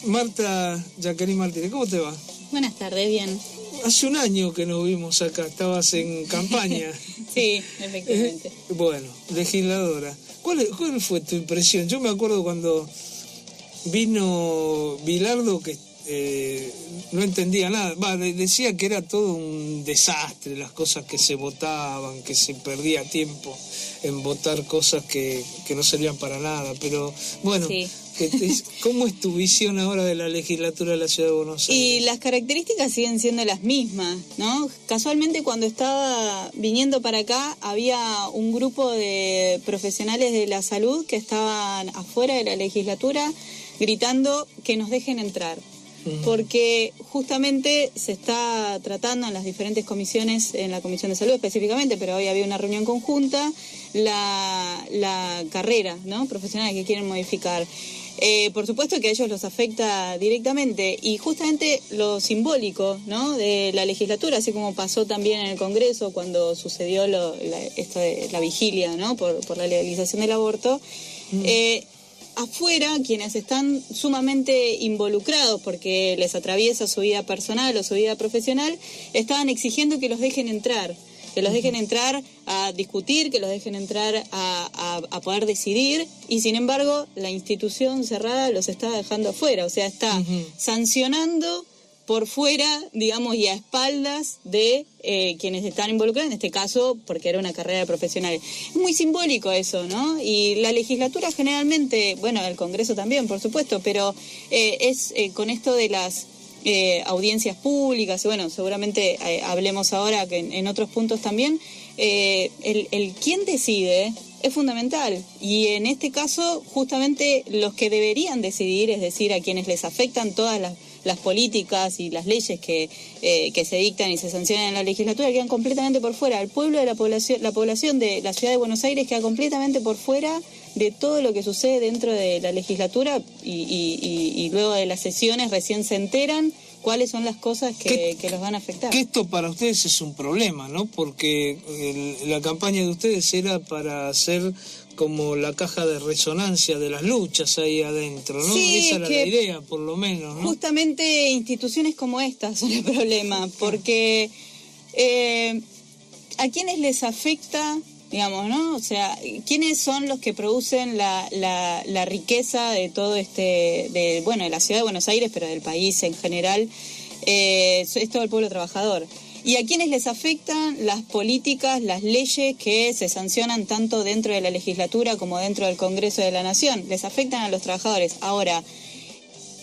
Marta Jacqueline Martínez, ¿cómo te va? Buenas tardes, bien. Hace un año que nos vimos acá, estabas en campaña. Sí, efectivamente. Bueno, legisladora. ¿Cuál fue tu impresión? Yo me acuerdo cuando vino Bilardo que no entendía nada. Decía que era todo un desastre, las cosas que se votaban, que se perdía tiempo en votar cosas que no servían para nada. Pero bueno, sí. ¿Cómo es tu visión ahora de la legislatura de la Ciudad de Buenos Aires? Y las características siguen siendo las mismas, ¿no? Casualmente cuando estaba viniendo para acá había un grupo de profesionales de la salud que estaban afuera de la legislatura gritando que nos dejen entrar. Porque justamente se está tratando en las diferentes comisiones, en la Comisión de Salud específicamente, pero hoy había una reunión conjunta, la carrera, ¿no?, profesional que quieren modificar. Por supuesto que a ellos los afecta directamente y justamente lo simbólico, ¿no?, de la legislatura, así como pasó también en el Congreso cuando sucedió esto de la vigilia, ¿no?, por la legalización del aborto. Afuera, quienes están sumamente involucrados porque les atraviesa su vida personal o su vida profesional, estaban exigiendo que los dejen entrar, a discutir, que los dejen entrar a poder decidir, y sin embargo la institución cerrada los está dejando afuera, o sea, está sancionando por fuera, digamos, y a espaldas de quienes están involucrados, en este caso, porque era una carrera profesional. Es muy simbólico eso, ¿no? Y la legislatura generalmente, bueno, el Congreso también, por supuesto, pero es con esto de las audiencias públicas, y bueno, seguramente hablemos ahora que en otros puntos también, el quién decide es fundamental, y en este caso, justamente los que deberían decidir, es decir, a quienes les afectan todas las políticas y las leyes que se dictan y se sancionan en la legislatura, quedan completamente por fuera. El pueblo de la población de la Ciudad de Buenos Aires queda completamente por fuera de todo lo que sucede dentro de la legislatura, y luego de las sesiones recién se enteran cuáles son las cosas que los van a afectar. Que esto para ustedes es un problema, ¿no? Porque la campaña de ustedes era para hacer como la caja de resonancia de las luchas ahí adentro, ¿no? Sí, esa era la idea, por lo menos, ¿no? Justamente instituciones como estas son el problema, porque ¿a quiénes les afecta, digamos, no? O sea, ¿quiénes son los que producen la riqueza de todo de la Ciudad de Buenos Aires, pero del país en general? Es todo el pueblo trabajador. ¿Y a quiénes les afectan las políticas, las leyes que se sancionan tanto dentro de la legislatura como dentro del Congreso de la Nación? Les afectan a los trabajadores. Ahora,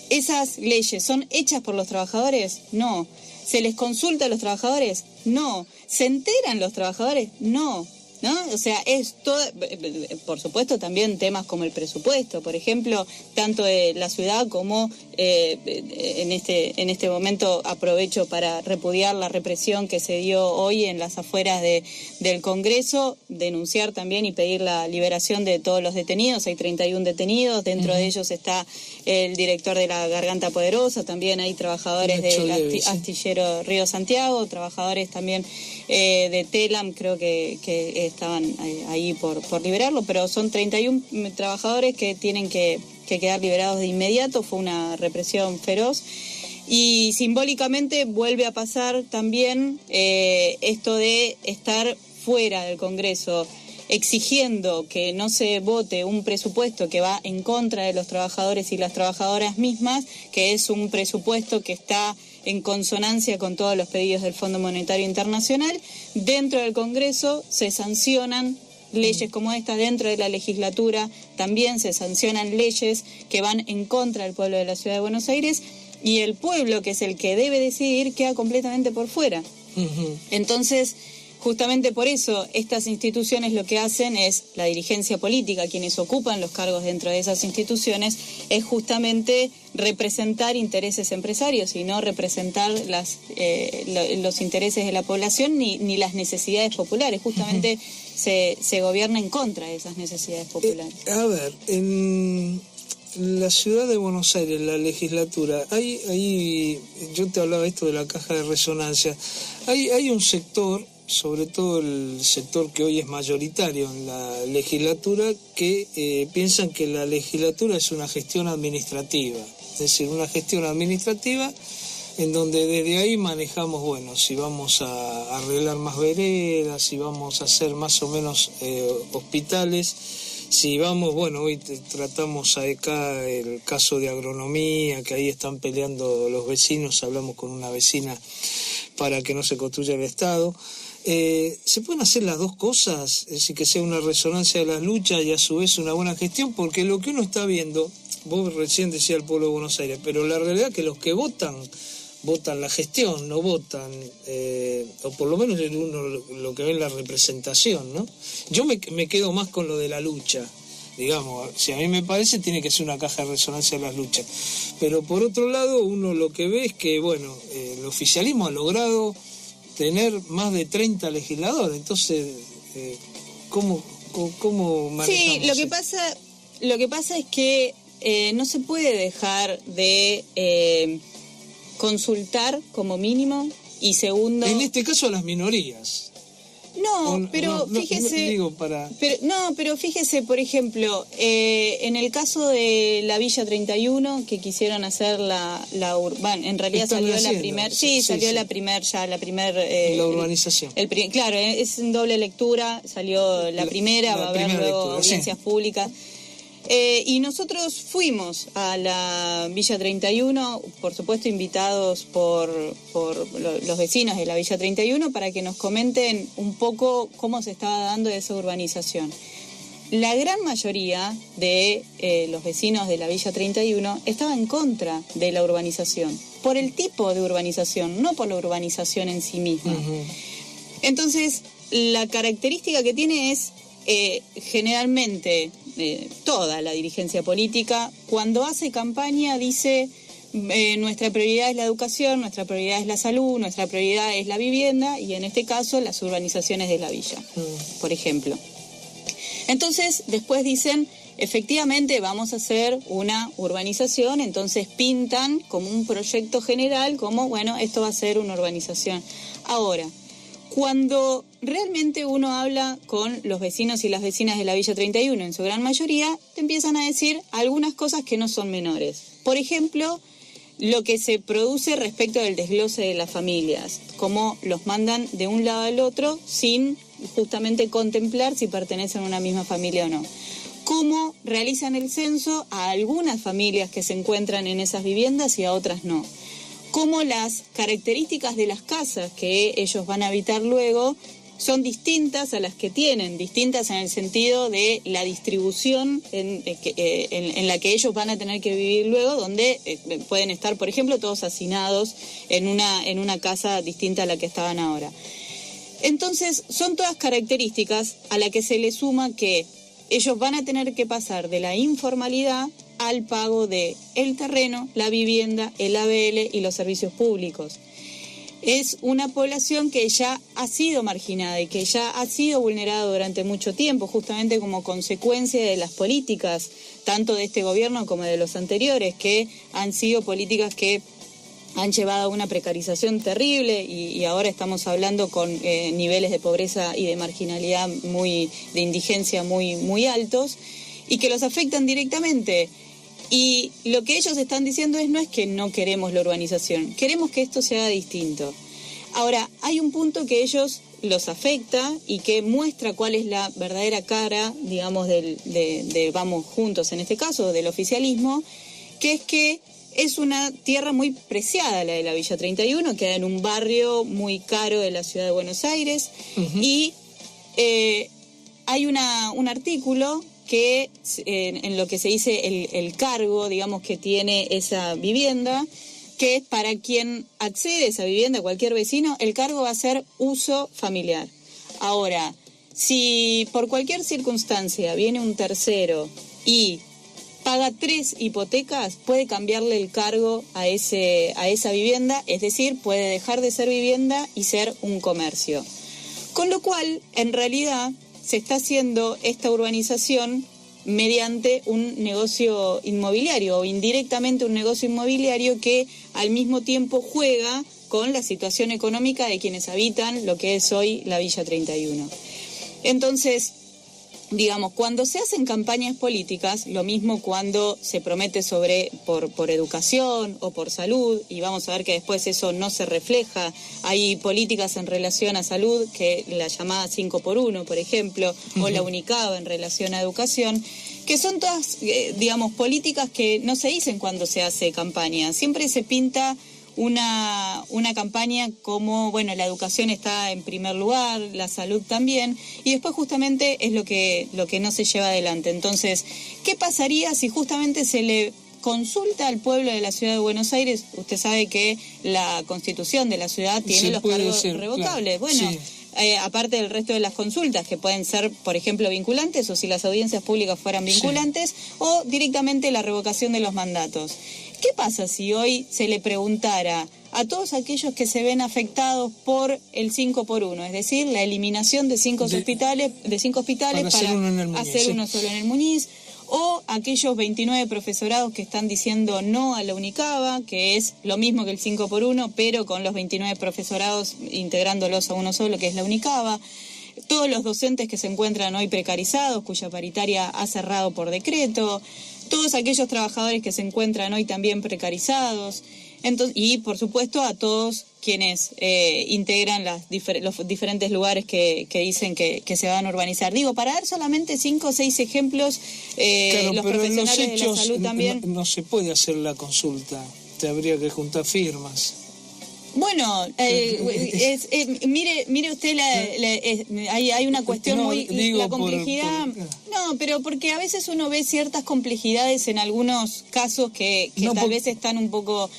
¿esas leyes son hechas por los trabajadores? No. ¿Se les consulta a los trabajadores? No. ¿Se enteran los trabajadores? No. ¿No? O sea, es todo, por supuesto, también temas como el presupuesto, por ejemplo, tanto de la ciudad como en este momento aprovecho para repudiar la represión que se dio hoy en las afueras del Congreso, denunciar también y pedir la liberación de todos los detenidos. Hay 31 detenidos, dentro de ellos está el director de la Garganta Poderosa, también hay trabajadores del astillero Río Santiago, trabajadores también de Telam, creo que estaban ahí por liberarlo, pero son 31 trabajadores que tienen que quedar liberados de inmediato. Fue una represión feroz. Y simbólicamente vuelve a pasar también esto de estar fuera del Congreso, exigiendo que no se vote un presupuesto que va en contra de los trabajadores y las trabajadoras mismas, que es un presupuesto que está en consonancia con todos los pedidos del Fondo Monetario Internacional. Dentro del Congreso se sancionan leyes como esta, dentro de la legislatura también se sancionan leyes que van en contra del pueblo de la Ciudad de Buenos Aires, y el pueblo, que es el que debe decidir, queda completamente por fuera. Entonces, justamente por eso, estas instituciones lo que hacen es, la dirigencia política, quienes ocupan los cargos dentro de esas instituciones, es justamente representar intereses empresarios y no representar los intereses de la población ni las necesidades populares. Justamente se gobierna en contra de esas necesidades populares. A ver, en la Ciudad de Buenos Aires, la legislatura, yo te hablaba esto de la caja de resonancia, hay un sector, sobre todo el sector que hoy es mayoritario en la legislatura, que piensan que la legislatura es una gestión administrativa. es decir, una gestión administrativa en donde desde ahí manejamos, bueno, si vamos a arreglar más veredas, si vamos a hacer más o menos hospitales, si vamos, bueno, hoy tratamos acá el caso de agronomía, que ahí están peleando los vecinos, hablamos con una vecina para que no se construya el Estado. Se pueden hacer las dos cosas, es decir, que sea una resonancia de las luchas y a su vez una buena gestión, porque lo que uno está viendo, vos recién decías el pueblo de Buenos Aires, pero la realidad es que los que votan la gestión, no votan, o por lo menos uno lo que ve en la representación, ¿no? Yo me quedo más con lo de la lucha, digamos, si a mí me parece tiene que ser una caja de resonancia de las luchas, pero por otro lado uno lo que ve es que, bueno, el oficialismo ha logrado tener más de 30 legisladores, entonces, ¿cómo manejamos? Sí, lo que pasa es que no se puede dejar de consultar como mínimo, y segundo... En este caso a las minorías. No, pero fíjese... Pero fíjese, por ejemplo, en el caso de la Villa 31, que quisieron hacer bueno, en realidad salió la primera... la urbanización. Claro, es en doble lectura, salió la primera, va a haber luego audiencias públicas. Y nosotros fuimos a la Villa 31, por supuesto invitados por los vecinos de la Villa 31 para que nos comenten un poco cómo se estaba dando esa urbanización. La gran mayoría de los vecinos de la Villa 31 estaba en contra de la urbanización, por el tipo de urbanización, no por la urbanización en sí misma. Uh-huh. Entonces, la característica que tiene es generalmente... toda la dirigencia política, cuando hace campaña dice nuestra prioridad es la educación, nuestra prioridad es la salud, nuestra prioridad es la vivienda y en este caso las urbanizaciones de la villa, por ejemplo. Entonces después dicen efectivamente vamos a hacer una urbanización, entonces pintan como un proyecto general, como bueno, esto va a ser una urbanización. Ahora, cuando realmente uno habla con los vecinos y las vecinas de la Villa 31, en su gran mayoría, te empiezan a decir algunas cosas que no son menores. Por ejemplo, lo que se produce respecto del desglose de las familias, cómo los mandan de un lado al otro sin justamente contemplar si pertenecen a una misma familia o no. Cómo realizan el censo a algunas familias que se encuentran en esas viviendas y a otras no. Cómo las características de las casas que ellos van a habitar luego son distintas a las que tienen, distintas en el sentido de la distribución en la que ellos van a tener que vivir luego, donde pueden estar, por ejemplo, todos hacinados en una casa distinta a la que estaban ahora. Entonces, son todas características a las que se le suma que ellos van a tener que pasar de la informalidad al pago de el terreno, la vivienda, el ABL y los servicios públicos. Es una población que ya ha sido marginada y que ya ha sido vulnerada durante mucho tiempo, justamente como consecuencia de las políticas, tanto de este gobierno como de los anteriores, que han sido políticas que han llevado a una precarización terrible y ahora estamos hablando con niveles de pobreza y de marginalidad de indigencia muy altos y que los afectan directamente. Y lo que ellos están diciendo no es que no queremos la urbanización, queremos que esto sea distinto. Ahora, hay un punto que ellos los afecta y que muestra cuál es la verdadera cara, digamos, de Vamos Juntos, en este caso, del oficialismo, que es que es una tierra muy preciada la de la Villa 31, queda en un barrio muy caro de la ciudad de Buenos Aires, uh-huh. Y hay un artículo que en lo que se dice el cargo, digamos, que tiene esa vivienda, que es para quien accede a esa vivienda, cualquier vecino, el cargo va a ser uso familiar. Ahora, si por cualquier circunstancia viene un tercero y paga 3 hipotecas, puede cambiarle el cargo a esa vivienda, es decir, puede dejar de ser vivienda y ser un comercio. Con lo cual, en realidad, se está haciendo esta urbanización mediante un negocio inmobiliario o indirectamente un negocio inmobiliario que al mismo tiempo juega con la situación económica de quienes habitan lo que es hoy la Villa 31. Entonces, digamos, cuando se hacen campañas políticas, lo mismo cuando se promete por educación o por salud, y vamos a ver que después eso no se refleja. Hay políticas en relación a salud, que la llamada 5x1, por ejemplo, o la Unicaba en relación a educación, que son todas, digamos, políticas que no se dicen cuando se hace campaña. Siempre se pinta una campaña como, bueno, la educación está en primer lugar, la salud también, y después justamente es lo que no se lleva adelante. Entonces, ¿qué pasaría si justamente se le consulta al pueblo de la ciudad de Buenos Aires? Usted sabe que la Constitución de la ciudad tiene los cargos revocables. Claro. Bueno, sí. Aparte del resto de las consultas, que pueden ser, por ejemplo, vinculantes, o si las audiencias públicas fueran vinculantes, sí, o directamente la revocación de los mandatos. ¿Qué pasa si hoy se le preguntara a todos aquellos que se ven afectados por el 5x1, es decir, la eliminación de cinco hospitales para hacer uno solo en el Muñiz, o aquellos 29 profesorados que están diciendo no a la Unicaba, que es lo mismo que el 5x1, pero con los 29 profesorados integrándolos a uno solo, que es la Unicaba? Todos los docentes que se encuentran hoy precarizados, cuya paritaria ha cerrado por decreto, todos aquellos trabajadores que se encuentran hoy también precarizados, entonces, y por supuesto a todos quienes integran los diferentes lugares que dicen que se van a urbanizar. Digo, para dar solamente 5 o 6 ejemplos, claro, los profesionales de la salud también. No se puede hacer la consulta, te habría que juntar firmas. Bueno, mire usted, hay una cuestión la complejidad. No, pero porque a veces uno ve ciertas complejidades en algunos casos que tal vez están un poco.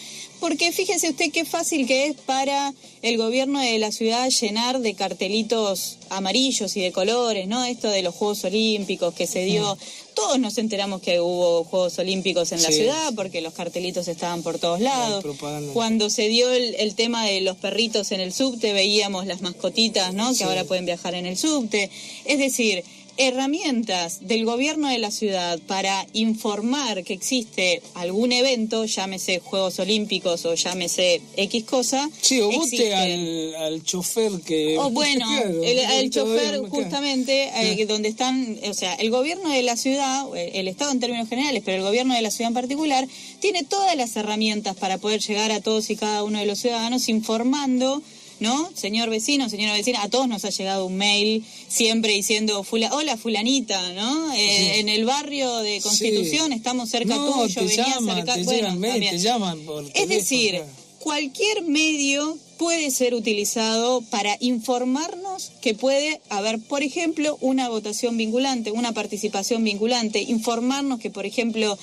Porque fíjese usted qué fácil que es para el gobierno de la ciudad llenar de cartelitos amarillos y de colores, ¿no? Esto de los Juegos Olímpicos que se dio. Todos nos enteramos que hubo Juegos Olímpicos en la ciudad porque los cartelitos estaban por todos lados. Cuando se dio el tema de los perritos en el subte, veíamos las mascotitas, ¿no? Que ahora pueden viajar en el subte. Es decir, herramientas del gobierno de la ciudad para informar que existe algún evento, llámese Juegos Olímpicos o llámese X cosa. Sí, o vote al chofer que. O bueno, claro, el chofer justamente, donde están, o sea, el gobierno de la ciudad, el Estado en términos generales, pero el gobierno de la ciudad en particular, tiene todas las herramientas para poder llegar a todos y cada uno de los ciudadanos informando, ¿no? Señor vecino, señora vecina, a todos nos ha llegado un mail siempre diciendo, hola fulanita, ¿no? En el barrio de Constitución estamos cerca tuyo, venía cerca. Bueno, te llaman por teléfono, es decir, cualquier medio puede ser utilizado para informarnos que puede haber, por ejemplo, una votación vinculante, una participación vinculante, informarnos que, por ejemplo,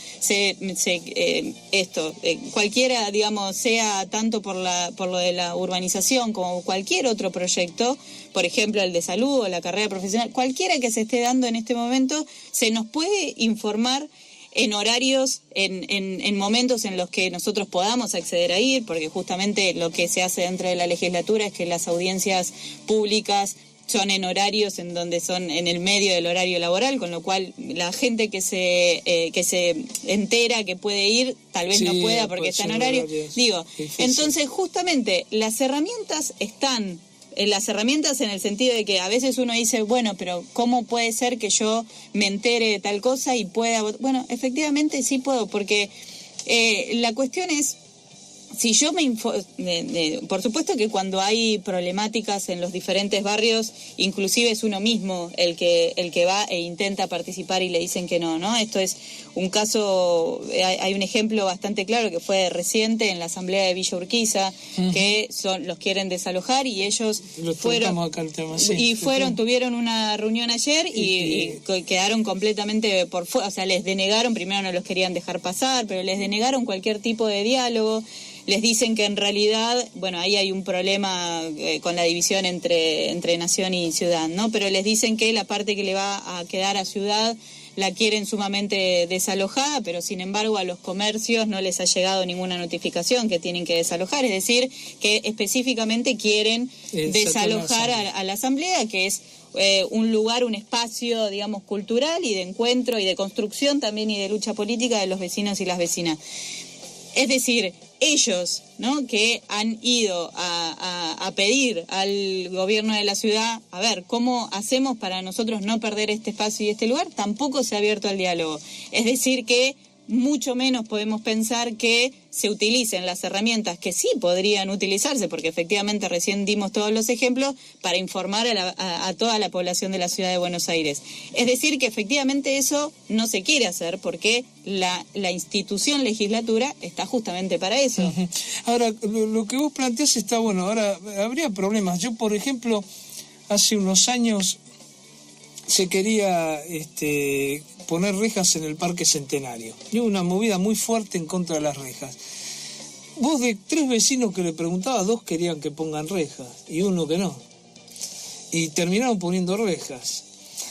cualquiera, digamos, sea tanto por lo de la urbanización como cualquier otro proyecto, por ejemplo, el de salud o la carrera profesional, cualquiera que se esté dando en este momento, se nos puede informar en horarios, en momentos en los que nosotros podamos acceder a ir, porque justamente lo que se hace dentro de la legislatura es que las audiencias públicas son en horarios en donde son en el medio del horario laboral, con lo cual la gente que se entera que puede ir, tal vez no pueda porque está en horario. Digo, entonces justamente las herramientas están. Las herramientas en el sentido de que a veces uno dice, bueno, pero ¿cómo puede ser que yo me entere de tal cosa y pueda votar? Bueno, efectivamente sí puedo, porque la cuestión es, si yo me por supuesto que cuando hay problemáticas en los diferentes barrios, inclusive es uno mismo el que va e intenta participar y le dicen que no, ¿no? Esto es un caso, hay un ejemplo bastante claro que fue reciente en la asamblea de Villa Urquiza, que los quieren desalojar y ellos tuvieron una reunión ayer y quedaron completamente por fuera, o sea, les denegaron, primero no los querían dejar pasar, pero les denegaron cualquier tipo de diálogo. Les dicen que en realidad, bueno, ahí hay un problema con la división entre nación y ciudad, ¿no? Pero les dicen que la parte que le va a quedar a ciudad la quieren sumamente desalojada, pero sin embargo a los comercios no les ha llegado ninguna notificación que tienen que desalojar, es decir, que específicamente quieren desalojar a la asamblea, que es un lugar, un espacio, digamos, cultural y de encuentro y de construcción también y de lucha política de los vecinos y las vecinas. Es decir, ellos, ¿no?, que han ido a a pedir al gobierno de la ciudad, a ver, ¿cómo hacemos para nosotros no perder este espacio y este lugar? Tampoco se ha abierto al diálogo. Es decir que mucho menos podemos pensar que se utilicen las herramientas que sí podrían utilizarse, porque efectivamente recién dimos todos los ejemplos, para informar a toda la población de la ciudad de Buenos Aires. Es decir, que efectivamente eso no se quiere hacer porque la institución legislatura está justamente para eso. Uh-huh. Ahora, lo que vos planteás está bueno. Ahora, habría problemas. Yo, por ejemplo, hace unos años se quería poner rejas en el Parque Centenario. Y hubo una movida muy fuerte en contra de las rejas. Vos, de 3 vecinos que le preguntaba, 2 querían que pongan rejas y 1 que no. Y terminaron poniendo rejas.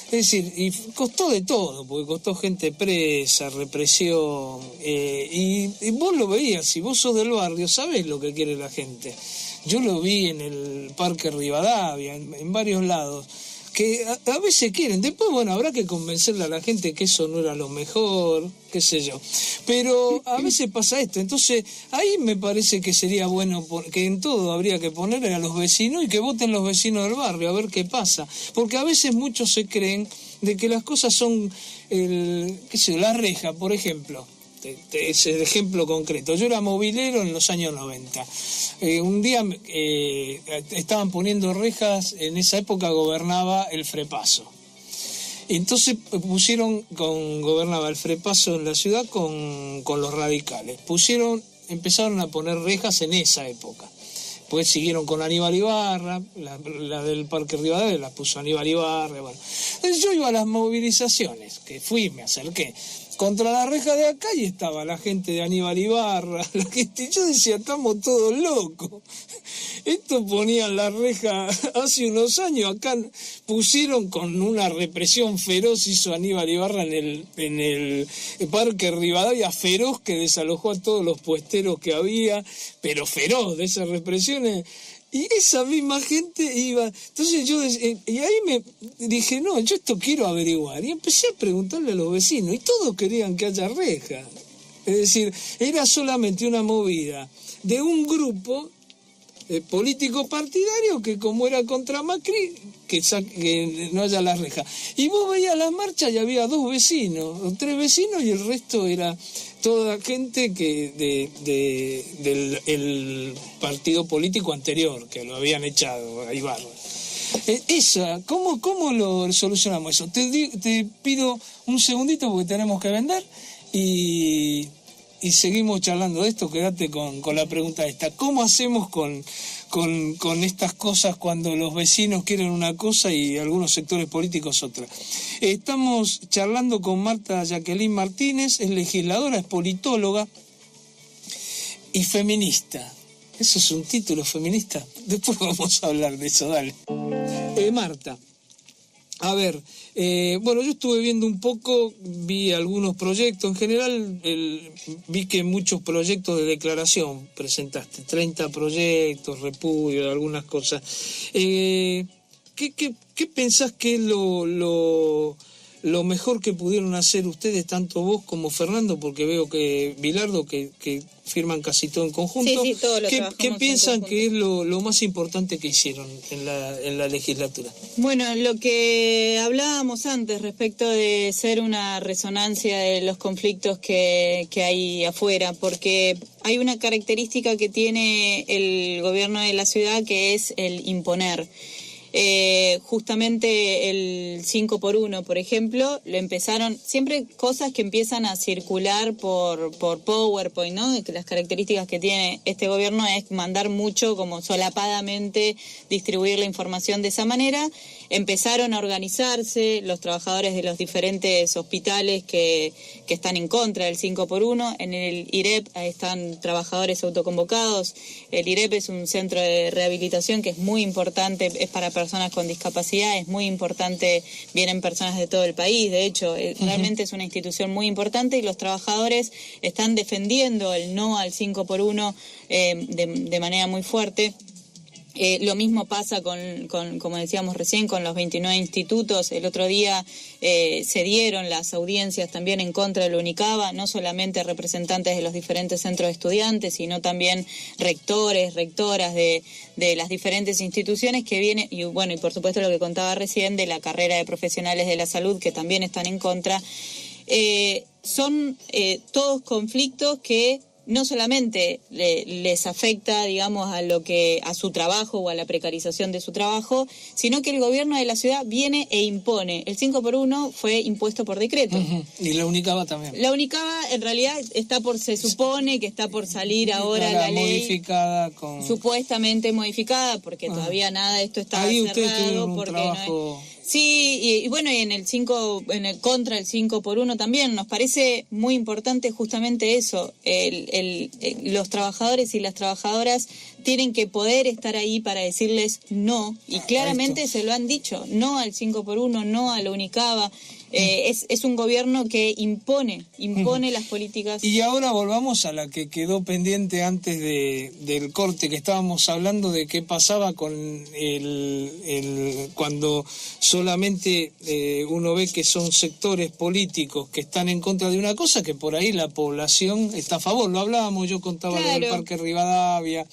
Es decir, y costó de todo, porque costó gente presa, represión. Y vos lo veías, si vos sos del barrio, sabés lo que quiere la gente. Yo lo vi en el Parque Rivadavia, en varios lados, que a veces quieren. Después, bueno, habrá que convencerle a la gente que eso no era lo mejor, qué sé yo. Pero a veces pasa esto. Entonces, ahí me parece que sería bueno, que en todo habría que ponerle a los vecinos y que voten los vecinos del barrio, a ver qué pasa. Porque a veces muchos se creen de que las cosas son, qué sé yo, la reja, por ejemplo. Es el ejemplo concreto. Yo era movilero en los años 90. Un día estaban poniendo rejas, en esa época gobernaba el Frepaso. Entonces gobernaba el Frepaso en la ciudad con los radicales. Empezaron a poner rejas en esa época. Después siguieron con Aníbal Ibarra, la del Parque Rivadavia la puso Aníbal Ibarra. Bueno. Entonces yo iba a las movilizaciones, me acerqué contra la reja de acá y estaba la gente de Aníbal Ibarra, yo decía, estamos todos locos. Esto ponían la reja hace unos años, acá pusieron con una represión feroz, hizo Aníbal Ibarra en el Parque Rivadavia, feroz, que desalojó a todos los puesteros que había, pero feroz de esas represiones. Y esa misma gente iba. Entonces y ahí me dije, no, yo esto quiero averiguar. Y empecé a preguntarle a los vecinos, y todos querían que haya reja. Es decir, era solamente una movida de un grupo político partidario que, como era contra Macri, que no haya la reja. Y vos veías las marchas y había 2 vecinos, o 3 vecinos, y el resto era toda gente del partido político anterior, que lo habían echado a Ibarra. ¿Cómo lo solucionamos eso? Te pido un segundito porque tenemos que vender y seguimos charlando de esto. Quédate con la pregunta esta. ¿Cómo hacemos con estas cosas cuando los vecinos quieren una cosa y algunos sectores políticos otra? Estamos charlando con Marta Jacqueline Martínez, es legisladora, es politóloga y feminista. Eso es un título, feminista. Después vamos a hablar de eso, dale. Marta, a ver, bueno, yo estuve viendo un poco, vi algunos proyectos, en general vi que muchos proyectos de declaración presentaste, 30 proyectos, repudio de algunas cosas. ¿Qué pensás que es lo mejor que pudieron hacer ustedes, tanto vos como Fernando, porque veo que Bilardo, que firman casi todo en conjunto? Sí, todo lo ¿Qué piensan que es lo más importante que hicieron en la legislatura? Bueno, lo que hablábamos antes respecto de ser una resonancia de los conflictos que hay afuera, porque hay una característica que tiene el gobierno de la ciudad, que es el imponer. Justamente el 5x1, por ejemplo, lo empezaron, siempre cosas que empiezan a circular por PowerPoint, ¿no? Que las características que tiene este gobierno es mandar mucho, como solapadamente distribuir la información de esa manera. Empezaron a organizarse los trabajadores de los diferentes hospitales que están en contra del 5x1. En el IREP están trabajadores autoconvocados. El IREP es un centro de rehabilitación que es muy importante, es para personas con discapacidad, es muy importante, vienen personas de todo el país, de hecho, realmente es una institución muy importante, y los trabajadores están defendiendo el no al 5x1 de manera muy fuerte. Lo mismo pasa con, como decíamos recién, con los 29 institutos. El otro día se dieron las audiencias también en contra de la UNICABA, no solamente representantes de los diferentes centros de estudiantes, sino también rectores, rectoras de las diferentes instituciones que vienen, y bueno, y por supuesto lo que contaba recién de la carrera de profesionales de la salud, que también están en contra. Son todos conflictos que no solamente les afecta, digamos, a su trabajo o a la precarización de su trabajo, sino que el gobierno de la ciudad viene e impone. El 5x1 fue impuesto por decreto. Uh-huh. Y la UNICABA también. La UNICABA en realidad se supone que está por salir ahora la ley modificada supuestamente modificada, porque todavía nada de esto está ahí cerrado. Ustedes tuvieron un porque trabajo... Sí, y bueno, y en el contra el 5x1 también nos parece muy importante justamente eso. Los trabajadores y las trabajadoras tienen que poder estar ahí para decirles no, y claramente se lo han dicho, no al 5x1, no a la UNICABA. Es un gobierno que impone las políticas. Y ahora volvamos a la que quedó pendiente antes del corte, que estábamos hablando de qué pasaba con cuando solamente uno ve que son sectores políticos que están en contra de una cosa que por ahí la población está a favor. Lo hablábamos, yo contaba lo del Parque Rivadavia.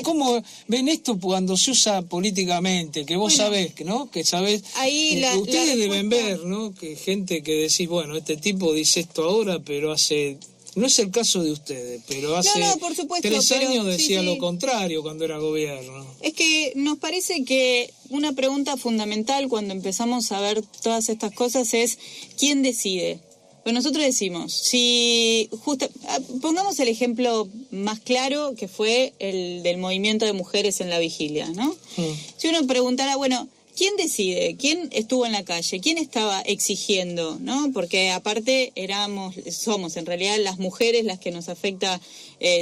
¿Cómo ven esto cuando se usa políticamente? Que vos sabés, ¿no? Que sabés. Ahí ustedes deben ver, ¿no? Que gente que decís, bueno, este tipo dice esto ahora, pero no es el caso de ustedes, pero hace por supuesto, 3 años decía sí. Lo contrario cuando era gobierno. Es que nos parece que una pregunta fundamental cuando empezamos a ver todas estas cosas es ¿quién decide? Pues nosotros decimos, pongamos el ejemplo más claro, que fue el del movimiento de mujeres en la vigilia, ¿no? Si uno preguntara, bueno, ¿quién decide? ¿Quién estuvo en la calle? ¿Quién estaba exigiendo? ¿No? Porque aparte somos en realidad las mujeres las que nos afecta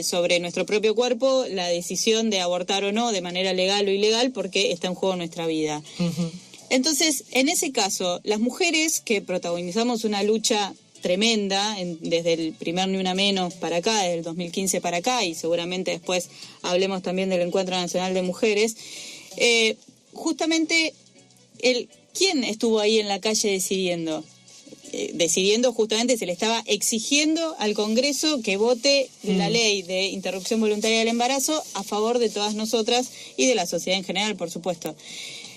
sobre nuestro propio cuerpo la decisión de abortar o no de manera legal o ilegal, porque está en juego nuestra vida. Uh-huh. Entonces, en ese caso, las mujeres que protagonizamos una lucha tremenda desde el primer Ni Una Menos para acá, desde el 2015 para acá, y seguramente después hablemos también del Encuentro Nacional de Mujeres, justamente ¿quién estuvo ahí en la calle decidiendo? Decidiendo justamente, se le estaba exigiendo al Congreso que vote la ley de interrupción voluntaria del embarazo a favor de todas nosotras y de la sociedad en general, por supuesto.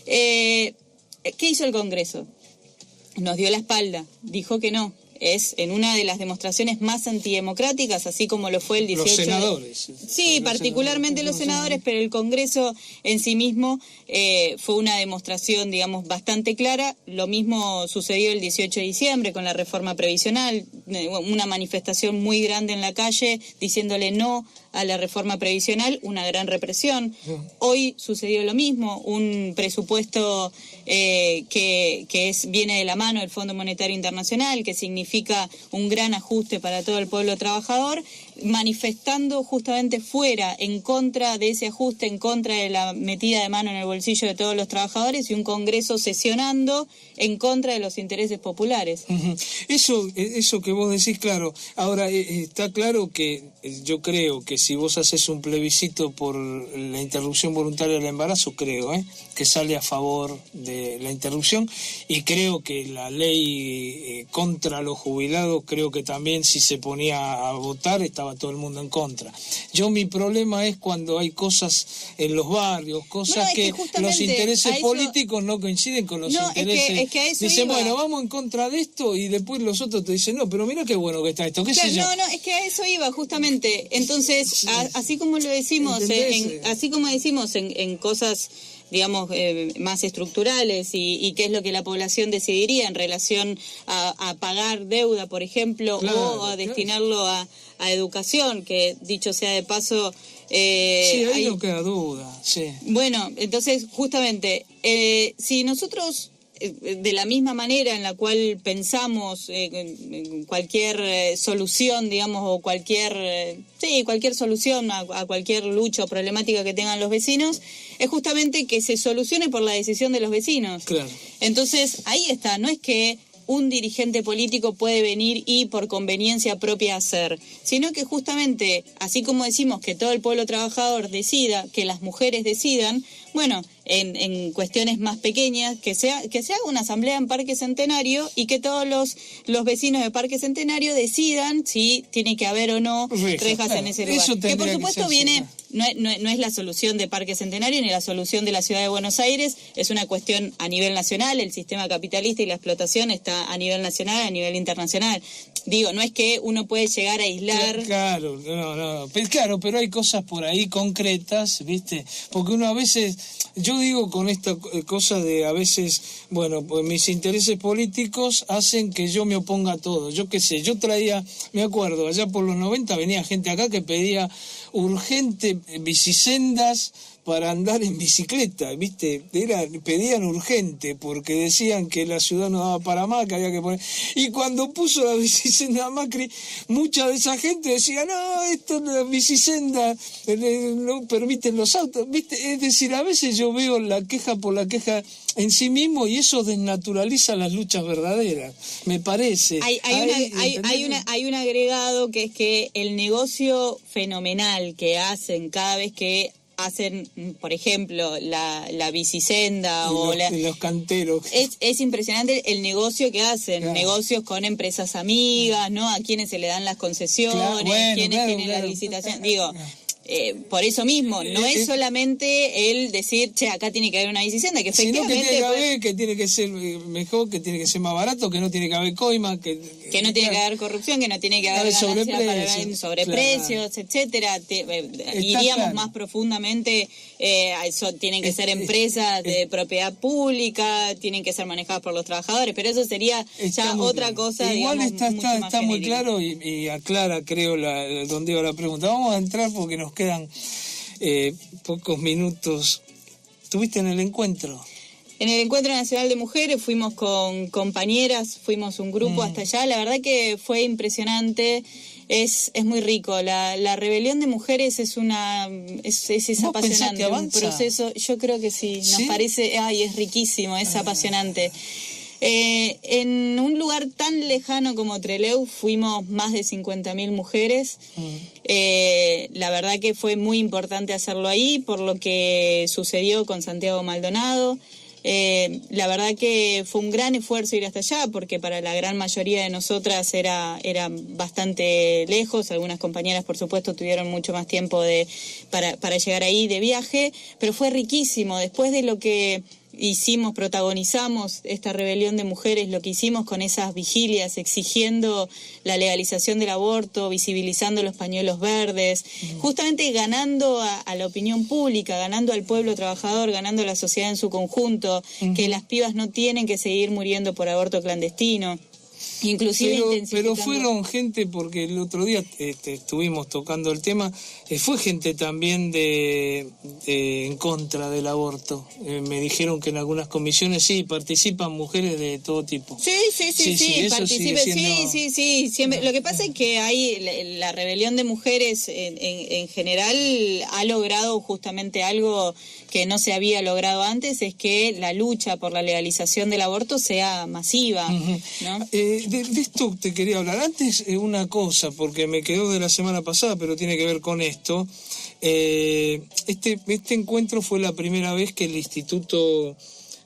¿Qué hizo el Congreso? Nos dio la espalda, dijo que no. Es en una de las demostraciones más antidemocráticas, así como lo fue el 18... Los senadores. Sí, particularmente los senadores, pero el Congreso en sí mismo fue una demostración, digamos, bastante clara. Lo mismo sucedió el 18 de diciembre con la reforma previsional, una manifestación muy grande en la calle diciéndole no a la reforma previsional, una gran represión. Hoy sucedió lo mismo, un presupuesto que viene de la mano del Fondo Monetario Internacional, que significa un gran ajuste para todo el pueblo trabajador, manifestando justamente fuera, en contra de ese ajuste, en contra de la metida de mano en el bolsillo de todos los trabajadores, y un Congreso sesionando en contra de los intereses populares. Uh-huh. Eso que vos decís, claro. Ahora, está claro que yo creo que si vos haces un plebiscito por la interrupción voluntaria del embarazo, creo que sale a favor de la interrupción, y creo que la ley contra los jubilados, creo que también si se ponía a votar estaba todo el mundo en contra. Mi problema es cuando hay cosas en los barrios, cosas que los intereses políticos no coinciden con los intereses. Es que a eso dicen, iba. bueno, vamos en contra de esto, y después los otros te dicen, no, pero mira qué bueno que está esto, qué sé yo. No, es que a eso iba justamente. Entonces, así como lo decimos, en cosas, digamos, más estructurales y qué es lo que la población decidiría en relación a pagar deuda, por ejemplo, o a destinarlo a educación, que dicho sea de paso... sí, ahí no queda duda, sí. Bueno, entonces, justamente, si nosotros... de la misma manera en la cual pensamos en cualquier solución, digamos, o cualquier solución a cualquier lucha o problemática que tengan los vecinos, es justamente que se solucione por la decisión de los vecinos. Claro. Entonces, ahí está, no es que un dirigente político puede venir y por conveniencia propia hacer, sino que justamente, así como decimos que todo el pueblo trabajador decida, que las mujeres decidan, bueno, en cuestiones más pequeñas, que se haga una asamblea en Parque Centenario y que todos los vecinos de Parque Centenario decidan si tiene que haber o no rejas en ese lugar. Que por supuesto viene, no es la solución de Parque Centenario ni la solución de la ciudad de Buenos Aires, es una cuestión a nivel nacional, el sistema capitalista y la explotación está a nivel nacional, a nivel internacional. Digo, no es que uno puede llegar a aislar... Claro, claro, pero hay cosas por ahí concretas, ¿viste? Porque uno a veces, yo digo con esta cosa de a veces, bueno, pues mis intereses políticos hacen que yo me oponga a todo. Yo qué sé, me acuerdo, allá por los 90 venía gente acá que pedía urgente bicisendas para andar en bicicleta, ¿viste? Pedían urgente porque decían que la ciudad no daba para más, que había que poner... Y cuando puso la bicisenda Macri, mucha de esa gente decía, no, esto no es bicisenda, no permiten los autos, ¿viste? Es decir, a veces yo veo la queja por la queja en sí mismo y eso desnaturaliza las luchas verdaderas, me parece. Hay un agregado que es que el negocio fenomenal que hacen cada vez que hacen, por ejemplo, la bicisenda y los canteros. Es impresionante el negocio que hacen, claro. Negocios con empresas amigas, ¿no? A quienes se le dan las concesiones, claro, quienes tienen la licitación. Digo, por eso mismo, no es solamente el decir, che, acá tiene que haber una bicisenda, que efectivamente... Sino que tiene que haber, que tiene que ser mejor, que tiene que ser más barato, que no tiene que haber coima, que no tiene que haber corrupción, que no tiene que haber sobreprecios, claro. Etcétera. Iríamos más profundamente, eso tienen que ser empresas de propiedad pública, tienen que ser manejadas por los trabajadores, pero eso sería ya otra claro. cosa. Igual digamos, está muy claro y aclara, creo, donde iba la pregunta. Vamos a entrar porque nos quedan pocos minutos. ¿Estuviste en el encuentro? En el Encuentro Nacional de Mujeres fuimos con compañeras, fuimos un grupo hasta allá. La verdad que fue impresionante, es muy rico. La rebelión de mujeres es apasionante, un proceso. Yo creo que sí, nos parece, es riquísimo, es apasionante. En un lugar tan lejano como Trelew fuimos más de 50.000 mujeres. La verdad que fue muy importante hacerlo ahí por lo que sucedió con Santiago Maldonado. La verdad que fue un gran esfuerzo ir hasta allá porque para la gran mayoría de nosotras era bastante lejos. Algunas compañeras, por supuesto, tuvieron mucho más tiempo para llegar ahí de viaje, pero fue riquísimo. Después de lo que protagonizamos esta rebelión de mujeres, lo que hicimos con esas vigilias, exigiendo la legalización del aborto, visibilizando los pañuelos verdes, justamente ganando a la opinión pública, ganando al pueblo trabajador, ganando a la sociedad en su conjunto, que las pibas no tienen que seguir muriendo por aborto clandestino. Inclusive pero fueron gente, porque el otro día estuvimos tocando el tema, fue gente también en contra del aborto. Me dijeron que en algunas comisiones sí participan mujeres de todo tipo. Sí, participen, sí. Siempre. Lo que pasa es que hay la rebelión de mujeres en general ha logrado justamente algo que no se había logrado antes, es que la lucha por la legalización del aborto sea masiva, ¿no? De esto te quería hablar. Antes una cosa, porque me quedó de la semana pasada, pero tiene que ver con esto. Este encuentro fue la primera vez que el Instituto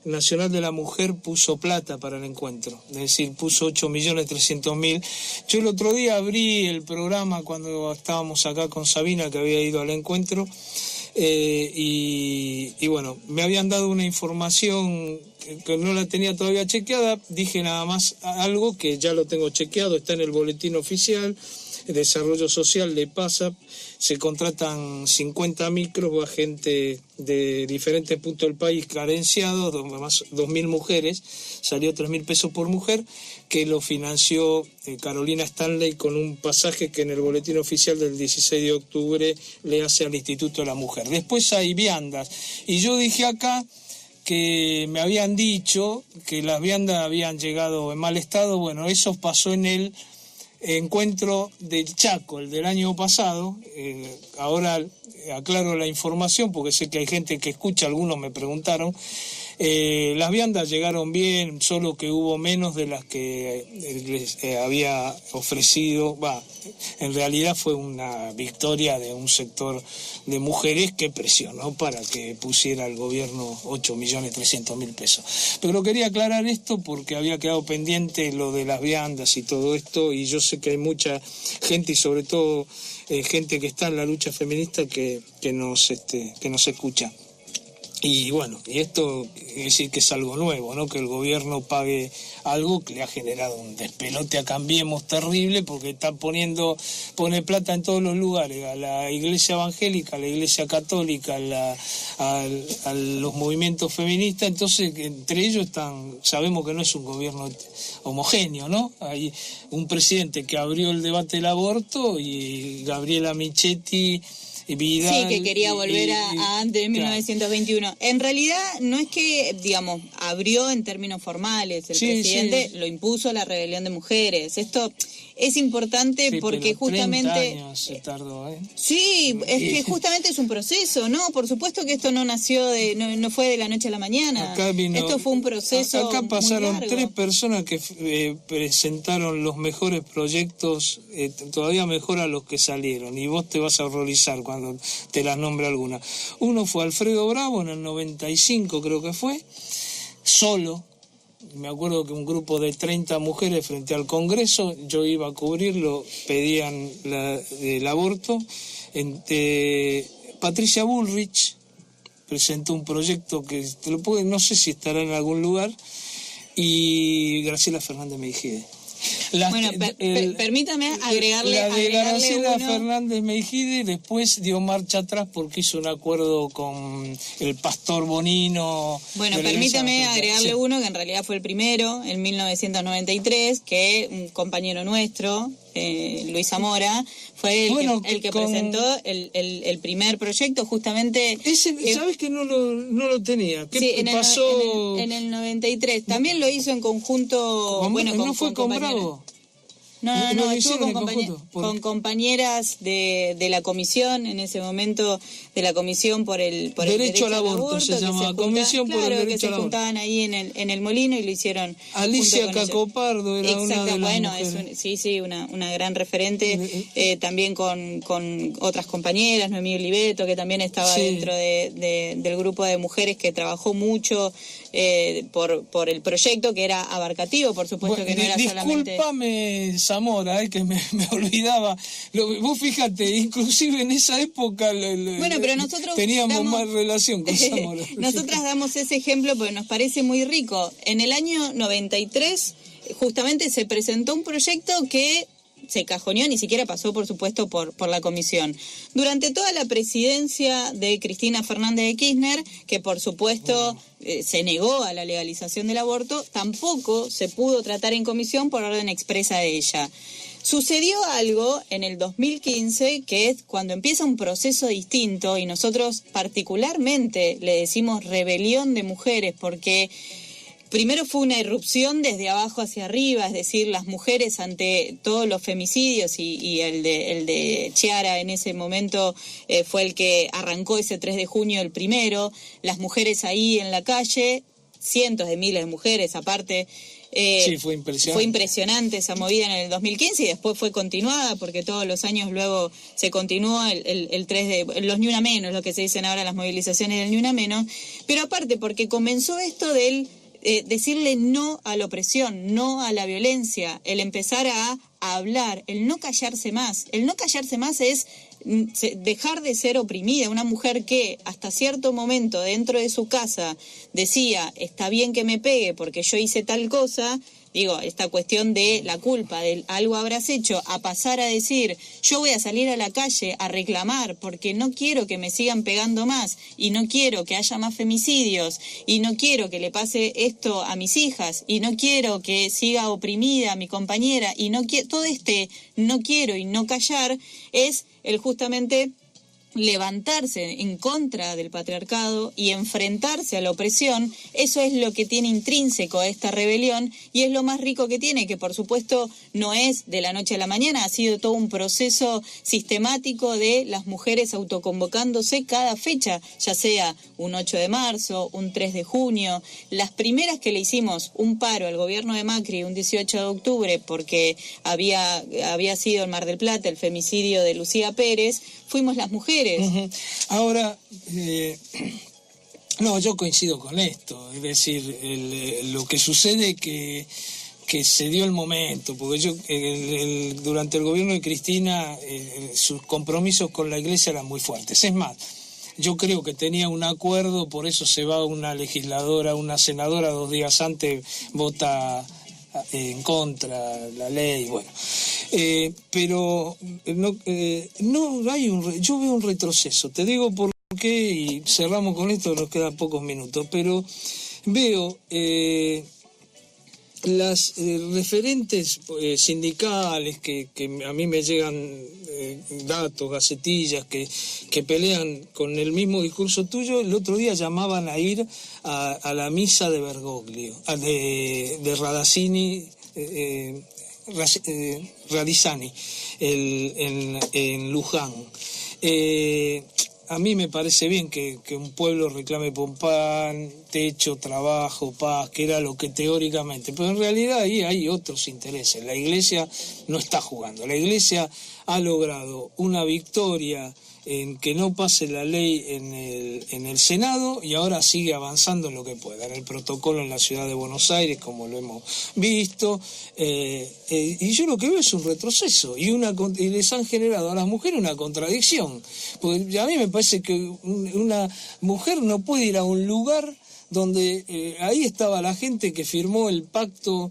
Nacional de la Mujer puso plata para el encuentro, es decir, puso 8.300.000. Yo el otro día abrí el programa cuando estábamos acá con Sabina, que había ido al encuentro, y bueno, me habían dado una información que no la tenía todavía chequeada. Dije nada más algo que ya lo tengo chequeado, está en el boletín oficial. El Desarrollo Social le pasa, se contratan 50 micros a gente de diferentes puntos del país carenciados, más 2.000 mujeres, salió 3.000 pesos por mujer, que lo financió Carolina Stanley con un pasaje que en el boletín oficial del 16 de octubre le hace al Instituto de la Mujer. Después hay viandas, y yo dije acá que me habían dicho que las viandas habían llegado en mal estado. Bueno, eso pasó en el encuentro del Chaco, el del año pasado. Ahora aclaro la información porque sé que hay gente que escucha, algunos me preguntaron. Las viandas llegaron bien, solo que hubo menos de las que les había ofrecido. En realidad fue una victoria de un sector de mujeres que presionó para que pusiera el gobierno 8.300.000 pesos. Pero quería aclarar esto porque había quedado pendiente lo de las viandas y todo esto, y yo sé que hay mucha gente, y sobre todo gente que está en la lucha feminista que nos escucha. Y bueno, y esto quiere decir que es algo nuevo, ¿no? Que el gobierno pague algo que le ha generado un despelote a Cambiemos terrible, porque pone plata en todos los lugares, a la iglesia evangélica, a la iglesia católica, a los movimientos feministas. Entonces entre ellos sabemos que no es un gobierno homogéneo, ¿no? Hay un presidente que abrió el debate del aborto, y Gabriela Michetti Vidal, sí, que quería volver a antes de 1921. En realidad no es que, digamos, abrió en términos formales. El presidente lo impuso la rebelión de mujeres. Esto es importante porque justamente 30 años se tardó, ¿eh? Sí, es que justamente es un proceso, ¿no? Por supuesto que esto no nació no fue de la noche a la mañana. Esto fue un proceso. Acá pasaron muy 3 personas que presentaron los mejores proyectos, todavía mejor a los que salieron, y vos te vas a horrorizar cuando te las nombre alguna. Uno fue Alfredo Bravo en el 95, creo que fue, solo. Me acuerdo que un grupo de 30 mujeres frente al Congreso, yo iba a cubrirlo, pedían el aborto. Patricia Bullrich presentó un proyecto que no sé si estará en algún lugar, y Graciela Fernández Meijide. Permítame agregarle Graciela uno. Fernández Meijide después dio marcha atrás porque hizo un acuerdo con el pastor Bonino. Bueno, permítame agregarle uno que en realidad fue el primero, en 1993, que un compañero nuestro, Luis Zamora, fue el que presentó el primer proyecto, justamente. ¿Sabes que no lo tenía? ¿Qué pasó? En el 93. También lo hizo en conjunto. ¿No fue con Bravo? No, estuvo con compañeras de la comisión, en ese momento, de la comisión por el derecho al aborto, se llamaba Comisión por el Derecho al Aborto. Que se juntaban ahí en el Molino y lo hicieron. Alicia Cacopardo era una de las mujeres. Una gran referente, también con otras compañeras, Noemí Oliveto, que también estaba dentro del grupo de mujeres que trabajó mucho por el proyecto, que era abarcativo, por supuesto, que no era solamente... Discúlpame, Zamora, que me olvidaba. Vos fíjate, inclusive en esa época pero nosotros teníamos más relación con Zamora. Nosotras damos ese ejemplo porque nos parece muy rico. En el año 93 justamente se presentó un proyecto que se cajoneó, ni siquiera pasó, por supuesto, por la comisión. Durante toda la presidencia de Cristina Fernández de Kirchner, que por supuesto se negó a la legalización del aborto, tampoco se pudo tratar en comisión por orden expresa de ella. Sucedió algo en el 2015, que es cuando empieza un proceso distinto, y nosotros particularmente le decimos rebelión de mujeres, porque primero fue una irrupción desde abajo hacia arriba, es decir, las mujeres ante todos los femicidios, y el de Chiara en ese momento fue el que arrancó ese 3 de junio el primero, las mujeres ahí en la calle, cientos de miles de mujeres aparte. Fue impresionante. Fue impresionante esa movida en el 2015 y después fue continuada porque todos los años luego se continuó el 3 de... los ni una menos, lo que se dicen ahora las movilizaciones del ni una menos, pero aparte porque comenzó esto del decirle no a la opresión, no a la violencia, el empezar a hablar, el no callarse más. El no callarse más es dejar de ser oprimida. Una mujer que hasta cierto momento dentro de su casa decía, está bien que me pegue porque yo hice tal cosa, digo, esta cuestión de la culpa, de algo habrás hecho, a pasar a decir, yo voy a salir a la calle a reclamar porque no quiero que me sigan pegando más, y no quiero que haya más femicidios, y no quiero que le pase esto a mis hijas, y no quiero que siga oprimida mi compañera, y no quiero, todo no quiero y no callar es justamente levantarse en contra del patriarcado y enfrentarse a la opresión, eso es lo que tiene intrínseco a esta rebelión y es lo más rico que tiene, que por supuesto no es de la noche a la mañana, ha sido todo un proceso sistemático de las mujeres autoconvocándose cada fecha, ya sea un 8 de marzo, un 3 de junio. Las primeras que le hicimos un paro al gobierno de Macri un 18 de octubre porque había sido en Mar del Plata el femicidio de Lucía Pérez, fuimos las mujeres. Uh-huh. Ahora, no, yo coincido con esto, es decir, lo que sucede que se dio el momento, porque durante el gobierno de Cristina sus compromisos con la Iglesia eran muy fuertes. Es más, yo creo que tenía un acuerdo, por eso se va una legisladora, una senadora 2 días antes, vota en contra la ley, bueno. Pero no hay yo veo un retroceso, te digo por qué, y cerramos con esto, nos quedan pocos minutos, pero veo las referentes sindicales que a mí me llegan datos, gacetillas que pelean con el mismo discurso tuyo. El otro día llamaban a ir a la misa de Bergoglio, de Radazzini, Radizzani en Luján. A mí me parece bien que un pueblo reclame por pan, techo, trabajo, paz, que era lo que teóricamente, pero en realidad ahí hay otros intereses. La Iglesia no está jugando. La Iglesia ha logrado una victoria en que no pase la ley en el Senado y ahora sigue avanzando en lo que pueda, en el protocolo en la ciudad de Buenos Aires, como lo hemos visto, y yo lo que veo es un retroceso y les han generado a las mujeres una contradicción, porque a mí me parece que una mujer no puede ir a un lugar donde ahí estaba la gente que firmó el pacto,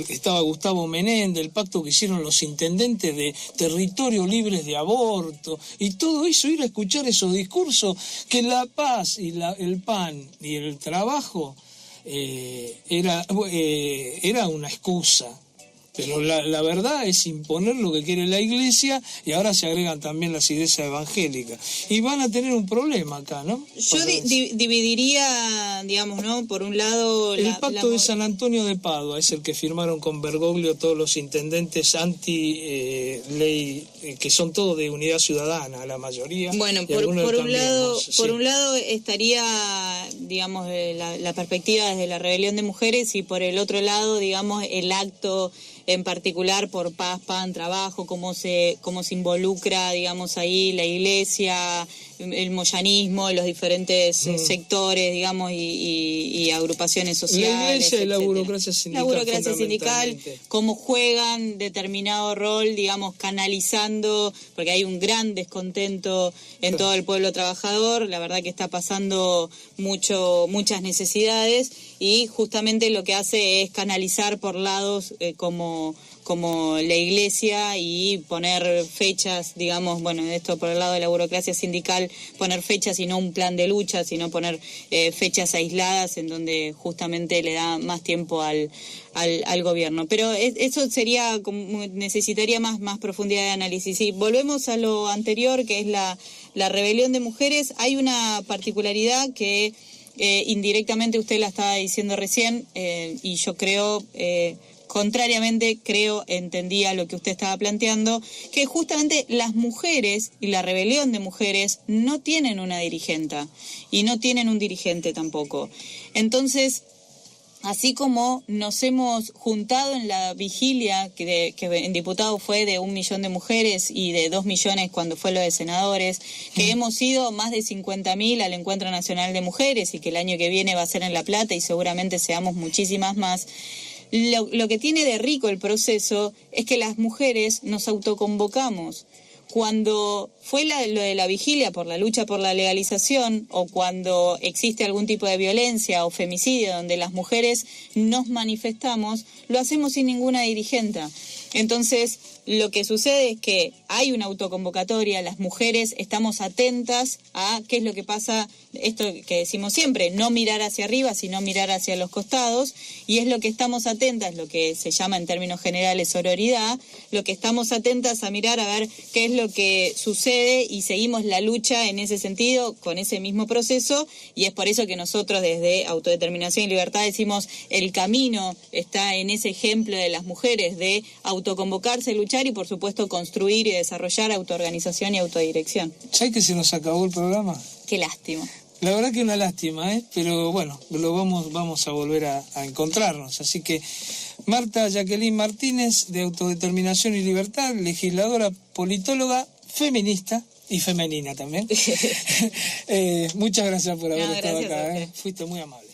estaba Gustavo Menéndez, el pacto que hicieron los intendentes de territorios libres de aborto, y todo eso, ir a escuchar esos discursos, que la paz y el pan y el trabajo era una excusa. Pero la verdad es imponer lo que quiere la Iglesia, y ahora se agregan también las iglesias evangélicas. Y van a tener un problema acá, ¿no? Yo dividiría, digamos, ¿no? Por un lado... El pacto de San Antonio de Padua es el que firmaron con Bergoglio todos los intendentes anti-ley, que son todos de Unidad Ciudadana, la mayoría. Bueno, por un lado estaría, digamos, la perspectiva desde la rebelión de mujeres, y por el otro lado, digamos, el acto en particular por paz, pan, trabajo, cómo se involucra, digamos, ahí la Iglesia, el moyanismo, los diferentes sectores, digamos, y agrupaciones sociales. La Iglesia y la burocracia sindical. La burocracia sindical, cómo juegan determinado rol, digamos, canalizando, porque hay un gran descontento en todo el pueblo trabajador, la verdad que está pasando muchas necesidades, y justamente lo que hace es canalizar por lados como la Iglesia, y poner fechas, digamos, bueno, esto por el lado de la burocracia sindical, poner fechas y no un plan de lucha, sino poner fechas aisladas en donde justamente le da más tiempo al gobierno. Pero eso sería, necesitaría más profundidad de análisis. Si volvemos a lo anterior, que es la rebelión de mujeres, hay una particularidad que indirectamente usted la estaba diciendo recién, y yo creo... contrariamente, entendía lo que usted estaba planteando, que justamente las mujeres y la rebelión de mujeres no tienen una dirigenta y no tienen un dirigente tampoco. Entonces, así como nos hemos juntado en la vigilia, que en diputados fue de 1 millón de mujeres y de 2 millones cuando fue lo de senadores, que hemos ido más de 50.000 al Encuentro Nacional de Mujeres, y que el año que viene va a ser en La Plata y seguramente seamos muchísimas más. Lo que tiene de rico el proceso es que las mujeres nos autoconvocamos. Cuando fue lo de la vigilia por la lucha por la legalización, o cuando existe algún tipo de violencia o femicidio donde las mujeres nos manifestamos, lo hacemos sin ninguna dirigenta. Entonces, lo que sucede es que hay una autoconvocatoria, las mujeres estamos atentas a qué es lo que pasa, esto que decimos siempre, no mirar hacia arriba, sino mirar hacia los costados, y es lo que estamos atentas, lo que se llama en términos generales sororidad, lo que estamos atentas a mirar a ver qué es lo que sucede y seguimos la lucha en ese sentido, con ese mismo proceso, y es por eso que nosotros desde Autodeterminación y Libertad decimos el camino está en ese ejemplo de las mujeres de autoconvocarse, luchar y por supuesto construir y desarrollar autoorganización y autodirección. ¿Sabes que se nos acabó el programa? Qué lástima. La verdad que una lástima, pero bueno, vamos a volver a encontrarnos. Así que Marta Jacqueline Martínez, de Autodeterminación y Libertad, legisladora, politóloga, feminista y femenina también. Muchas gracias por haber estado acá. Fuiste muy amable.